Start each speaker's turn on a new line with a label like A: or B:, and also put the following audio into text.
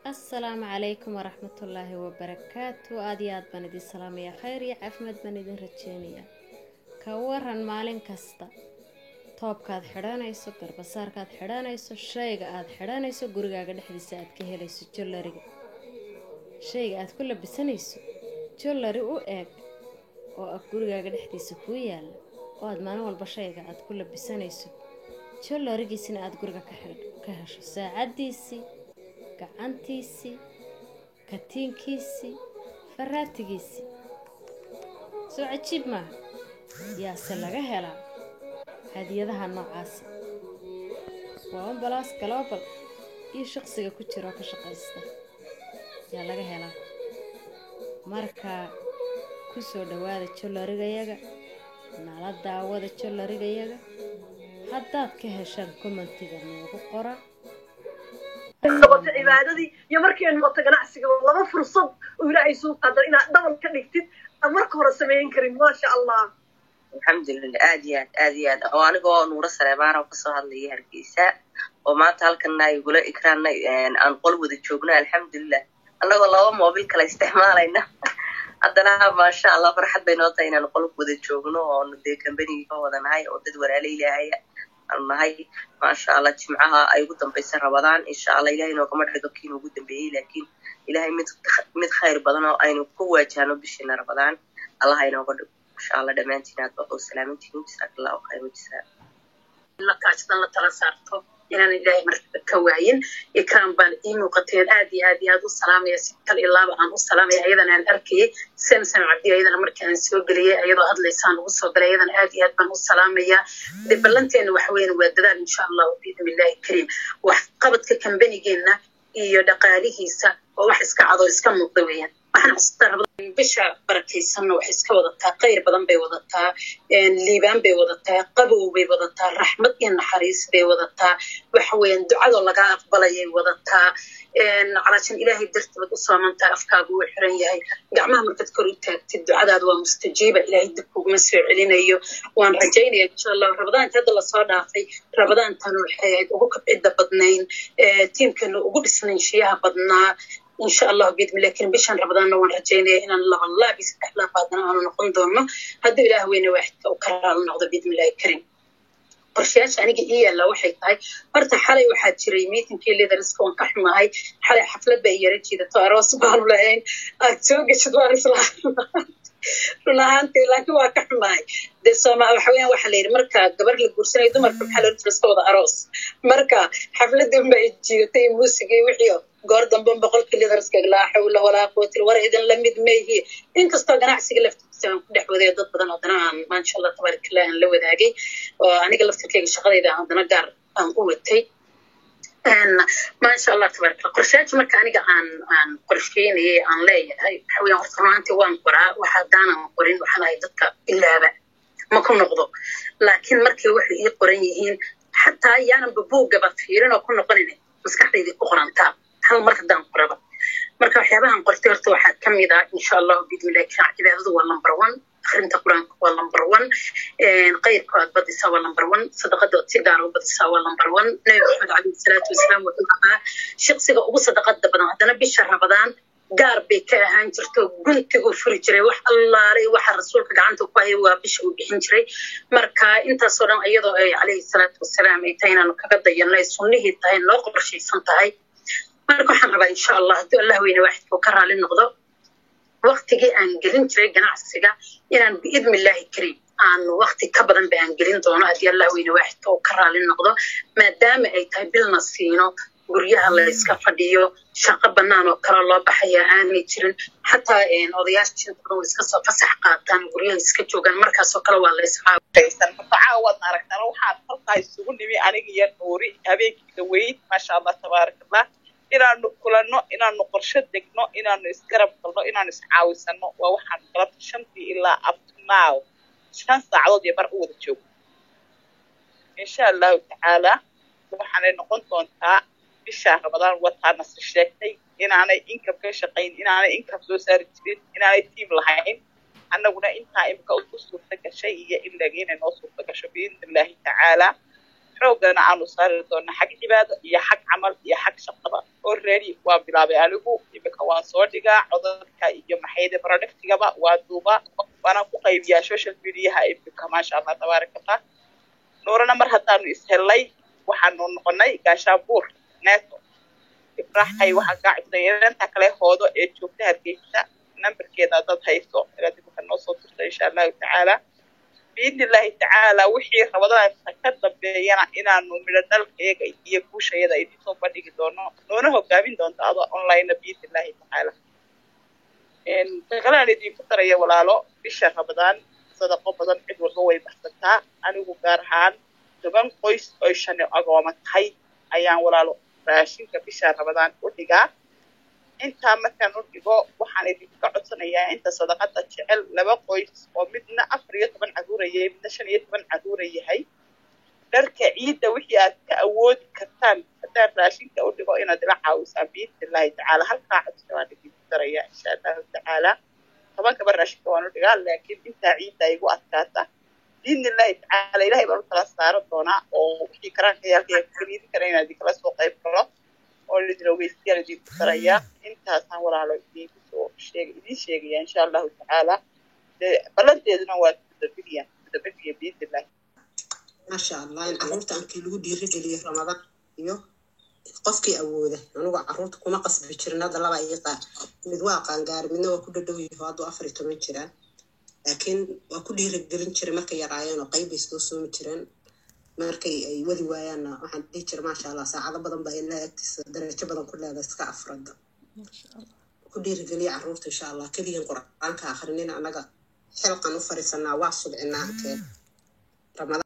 A: السلام عليكم ورحمة الله وبركاته. آديات بندي السلام يا خير يا عفمد بندي رجينيا كورن مالين كستا توب كاد حرانيسو قربصار كاد حرانيسو شيغا آد حرانيسو غورغاغا دخديسا آد كهليسو جولريغا شيغا آد كل بسنيسو جولري او ايغ oo gurigaaga dhexdiisa ku yaal oo aad maalin walba shayga aad ku labisanayso jolarigiisina aad guriga ka hesho saacadiisi gacantiisi katiinkiisi faraatigiisi soo cajiib ma yaa laga helaa hadiyadaha noocaas waa balaas global iyo shaqsiga ku jira ka shaqeysta yaa laga helaa marka kusoo dhawaada jolarigayaga nala daawada jolarigayaga haddaad ka heshaan commentiga noogu qora
B: noqoto cibaadadii iyo markii aan noqoto ganacsiga laba fursad oo ilaahay soo qaaday inaad dabal ka dhigtid marka hore sameyn karin ma sha Allah
C: alxamdulillah aad oo anigoo nuura sareebaan oo ka soo hadlayay Hargeysa oo maanta halkan ay gula ikraanna aan qol wada joogno alxamdulillah anagoo laba moobil kala isticmaalayna haddana ma sha Allah farxad bay noo tahay inaan qol wada joogno oo dee company-ga wadanahay oo dad walaal ilaahay nahay ma sha Allah jimcaha ay ugu dambeysay Ramadaan insha Allah ilaahay noo kama dhigo kiin ugu dambeeyay laakiin ilaahay mid khayr badan oo aynu ku waajahno bishii Ramadaan Allah ay noo dhigo insha Allah dhamaantiin aad baa salaamantiin jazakallahu khayr jazaa
D: la kaashdan la tala saarto inaan ilaahay marka ka waayin ikraam baan ii muuqateen aad u salaamaya si kal ilaaba aan u salaamaya ayadana aan arkay samsam cabdi ayadana markaan soo galiyay ayadoo hadlaysaan ugu soo galay ayadana aad baan u salaamaya dibalanteena wax weyn waa dadaal insha Allah biidhnillaahi kariim wax qabadka company-geena iyo dhaqaalihiisa oo wax iska cado iska muuqda weeyaan waxaan istarabay bisha barakaysan wax iska wadataa khayr badan bay wadataa liibaan bay wadataa qabow bay wadataa raxmad iyo naxariis bay wadataa waxa weeyaan ducada laga aqbalayay wadataa calaashan ilaahay darteed u soomantaa afkaagu uu xiran yahay gacmaha markaad kor u taagtid ducadaadu waa mustajiiba ilaahay dib kuguma soo celinayo waan rajaynayaa insha Allah Ramadaanka hadda la soo dhaafay Ramadaantan waxay ahayd ugu kabcida badnayn tiimkana ugu dhisnaanshiyaha badnaa إن شاء الله بإذن الله لكن بيشان رمضان وان رجينا إن الله بيسمح لنا بعدنا أنا نقوم دونه هذا إله وين واحد وكرر النهضة بإذن الله الكريم برشاش أنا جي إلا واحد هاي مرت حالي واحد شري ميتين كي اللي درس كون كحمة هاي حالي حفلة بيجري كذا تعرف سبحان الله هين أتوقع شدوار صلاة runaahantii laakiin waa ka xumaay dee Soomaaliya waxa weeyaan waxa la yiri marka gabar la guursanay dumarka waxa la tirska wada aroos marka xafladda ma jiitay muusiga wixii goor dambe boqolkii lidarska la xawla wala quwwata wala idan la mid meehi inkastoo ganacsiga laftiisa ku dhex waday dad badan oo dana ma sha Allah tabarakallah la wadaagay oo aniga laftirkeyga shaqadayda aan gaar aan u watay ما شاء الله تبارك الله قرشات مكاني عن قرشيني عن ليه هاي حوي فرنتي وان قرا وحدانا قرين وحنا يدك إلا بقى ما كنا نقضوا لكن مركي وحي يقرينيين حتى أيانا ببوق بطفيرين وكنا قريني مسكحتي ذي قرانتا هل مركي دان قربا مركي وحيابها قرتيرت واحد كم إذا إن شاء الله بيدو لك إذا هذا هو نمبر 1 أخرين قرآن هو نمبر 1 غير كاد بدي سوا نمبر 1 صدقة دوت سيدار وبدي سوا نمبر 1 نبي محمد عليه الصلاة والسلام وكلها شخصي أبو صدقة دبنا هذا نبي شهر رمضان قاربي كهان جرتو قلت وفري جري وح الله ري وح الرسول كعنته قوي وبيش وبينجري مركا أنت صورا أيضا عليه الصلاة والسلام يتينا نكقد يلا يسونه يتين لا قرشي سنتهاي مركا حنربا إن شاء الله دو الله وين واحد وكرر للنقضة وقتي أن قلنا جري جناح إن بإذن الله الكريم عن وقت كبرا بأن قلنا دونا هدي الله وين واحد وكرر للنقضة ما دام أي تبيل نصينه guryaha la iska fadhiyo shaqo banaan oo kala loo baxaya aanay jirin xataa odayaasha oo iska soo fasax qaataan guryaha iska joogan markaas oo kala waa la isxaabeysan
E: tacaawad aragtana waxaad halkaa isugu nimi aniga iyo nuuri habeenkii weyn ma sha Allah tabarakallah inaanu kulano inaanu qorshe degno inaanu isgarab galno inaanu iscaawisano waa waxaan kala tashantii ilaa up to now 5 saacadood iyo bar u wada joogo insha Allah taala waxaan noqon doontaa bisha Ramadaan wataana sheegtay inaanay income ka shaqeyn inaanay income soo saari jirin inaanay team lahayn annaguna inta imka u suurta gashay iyo in lageena noo suurta gasho biidhnillaahi tacaala xoogana aanu saari doona xag cibaado iyo xag camal iyo xag shaqaba already waa bilaabay anigu imika waan soo dhigaa codadka iyo maxayde productigaba waa duuba waana ku qaybiyaa social mediaha imika maasha allah tabaaraka allah nuurana mar haddaanu ishelay waxaanu noqonay gaashaabuur neto ibrahay waxaan kaa codsanaya inta kale hoodo ee joogta hargeysa nambarkeeda dad hayso inaad imika noo soo dirta insha allahu tacaala بإذن الله تعالى وحي رمضان سكت بينا إن نمر دلك يكون شيء ذا يدي صوب بدي كدونه نونه قابين دون هذا أونلاين بإذن الله تعالى إن تقول أن دي فترة يا ولا لا بشهر رمضان صدق بدن عد والقوي بحثتها أنا وقارهان تبان قيس أيشان أقوامت هاي أيام ولا لا فاشين كبشهر رمضان وتجا أنت مثلا نرجع وحنا دي كعصنا يا أنت صدقات تشعل لما قيس ومدنا أفريق من عذورية من شنية من عذورية هاي درك عيد وحياة كأود كتان كتان راشين كأود بقينا دلعة وسبيت الله تعالى هل قاعد سواد في الدرية إن شاء الله تعالى طبعا كبر راشين كوانو رجال لكن أنت عيد يجوا أتكاتا بإذن الله تعالى إلهي برضو ثلاث ساعات دونا وفي كران كيا كبير كرينا دي كلاس وقايب كلا واللي لو بيستير دي الدرية أنت سامر على دي شيء دي شيء إن شاء الله تعالى بلد يدنا وقت تدبيريا بإذن الله
F: ما شاء الله العروض أنك لو دير لي رمضان يو قفكي أوده أنا وعروض كم قص بتشرنا ده لا بيقع مدواقع قار منه وكل دوي هذا أفريت من شران لكن وكل يرجلين شر ما كي يراعينا قيب يستوسون شران ما كي يودي ويانا واحد ديشر ما شاء الله ساعة بدن بيلا درجة بدن كلها بس كأفراد كل يرجلي عروض إن شاء الله كل ينقر عنك آخرين أنا حلقة نفرسنا واصل عناك رمضان